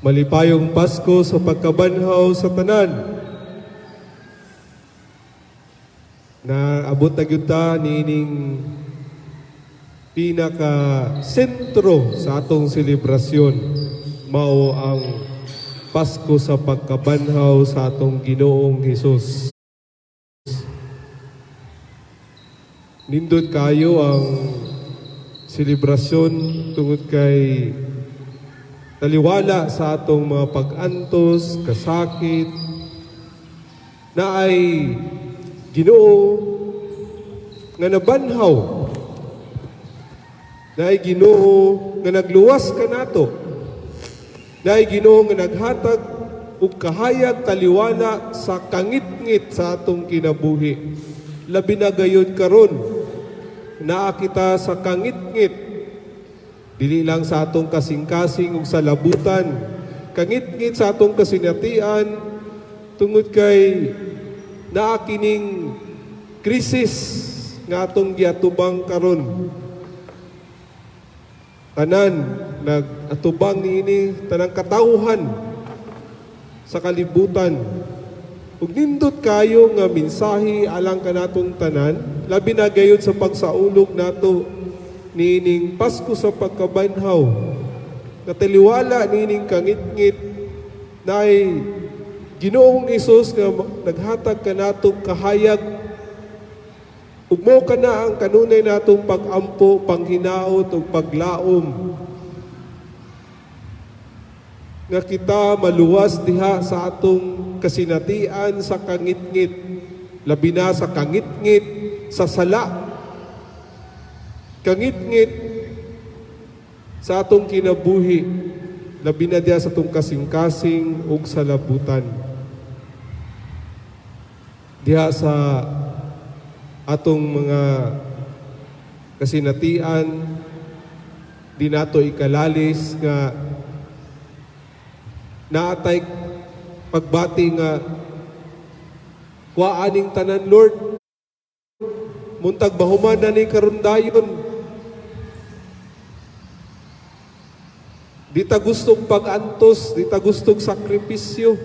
Malipayong Pasko sa pagkabanhaw sa tanan. Na abot na gyud ta nining pinaka sentro sa atong selebrasyon mao ang Pasko sa pagkabanhaw sa atong Ginoong Hesus. Nindot kayo ang selebrasyon tungod kay taliwala sa atong mga pag-antos, kasakit, na ay Ginoo nga nabanhaw, na ay Ginoo nga nagluwas ka nato, na ay Ginoo nga naghatag og kahayag taliwala sa kangit-ngit sa atong kinabuhi. Labi na gayon karon, naa kita sa kangit-ngit, dili lang sa atong kasing-kasing ug sa labutan, kangit-ngit sa atong kasinatian, tungod kay naa kining krisis nga atong giatubang karon. Tanan nag-atubang niini tanang katawhan sa kalibutan. Ug nindot kayo nga mensahe alang kanatong tanan, labi na gayon sa pagsaulog nato nining Pasko sa pagkabanhaw. Nataliwala nining kangit-ngit na ay Ginoong Hesus nga naghatag kanatong kahayag ug mao kana ang kanunay natong pag-ampo, panghinaot ug paglaom nga kita maluwas diha sa atong kasinatian sa kangit-ngit, labi na sa kangit-ngit sa sala, kangit-ngit sa atong kinabuhi, labi na diha sa atong kasing-kasing ug sa labutan. Diha sa atong mga kasinatian, di nato ikalalis nga naatay pagbati nga kuaaning tanan, Lord, muntag mahuman na ni karundayon. Di ta gustong pag-antos, di ta gustong sakripisyo.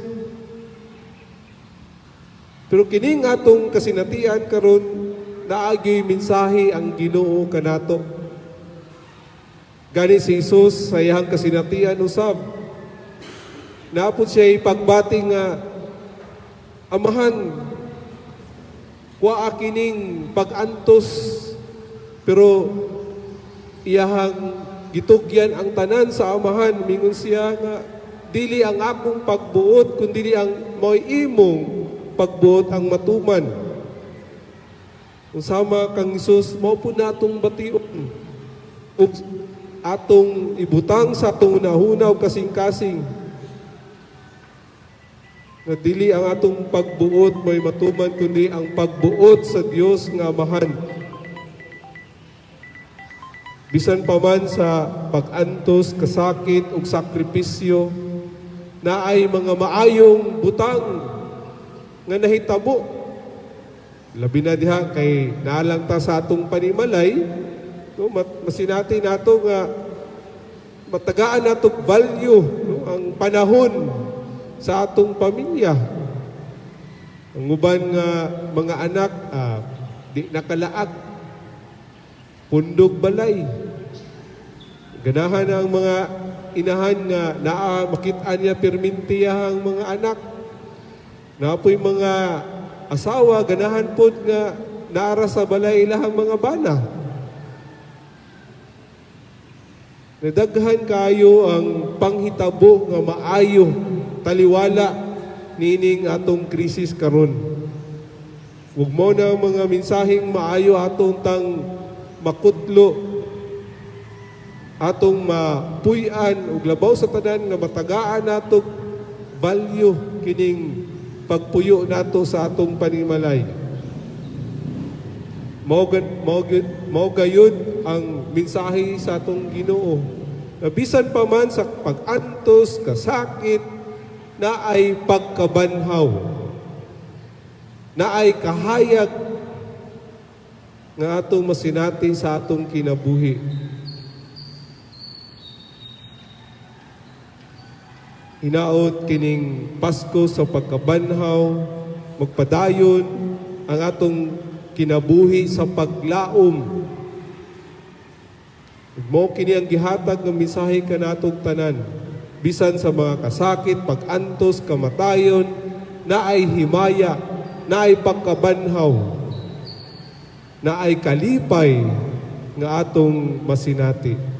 Pero kining atong kasinatian karon, naagyoy mensahe ang Ginoo kanato. Gani si Jesus sa iyang kasinatian usab, naapod siya pagbati nga, Amahan, kuha kining pag-antos, pero iyahang gitugyan ang tanan sa Amahan. Mingon siya nga, dili ang akong pagbuot, kundi ang mo'y imong pagbuot ang matuman. Kung sama kang Hesus, mao po natong bation ug atong ibutang sa atong nahunaw kasing-kasing na dili ang atong pagbuot mo'y matuman, kundi ang pagbuot sa Dios nga Amahan. Bisan pa man sa pag-antos, kasakit ug sakripisyo, na ay mga maayong butang nga nahitabo. Labi na diha kay naalang ta sa atong panimalay, no, masinati nato nga matagaan natong value, no, ang panahon sa atong pamilya. Ang uban nga mga anak di nakalaag, pundog balay. Ganahan ang mga inahan nga naa makit-an niya permintiya ang mga anak. Napoy mga asawa, ganahan po nga naara sa balay ilahang mga bana. Nadaghan kayo ang panghitabo nga maayo, taliwala nining atong krisis karon. Huwag mo na mga mensaheng maayo atong tang makutlo, atong mapuy-an ug labaw sa tanan nga matagaan natong value kining pagpuyo nato sa atong panimalay. Mao gayud ang mensahe sa atong Ginoo. Bisan pa man sa pag-antos, kasakit, na ay pagkabanhaw, na ay kahayag nga atong masinati sa atong kinabuhi. hinaot kining Pasko sa pagkabanhaw, magpadayon ang atong kinabuhi sa paglaom. Mo kini ang gihatag ng mensahe kanatong tanan. Bisan sa mga kasakit, pag-antos, kamatayon, na ay himaya, na ay pagkabanhaw, na ay kalipay nga atong masinati.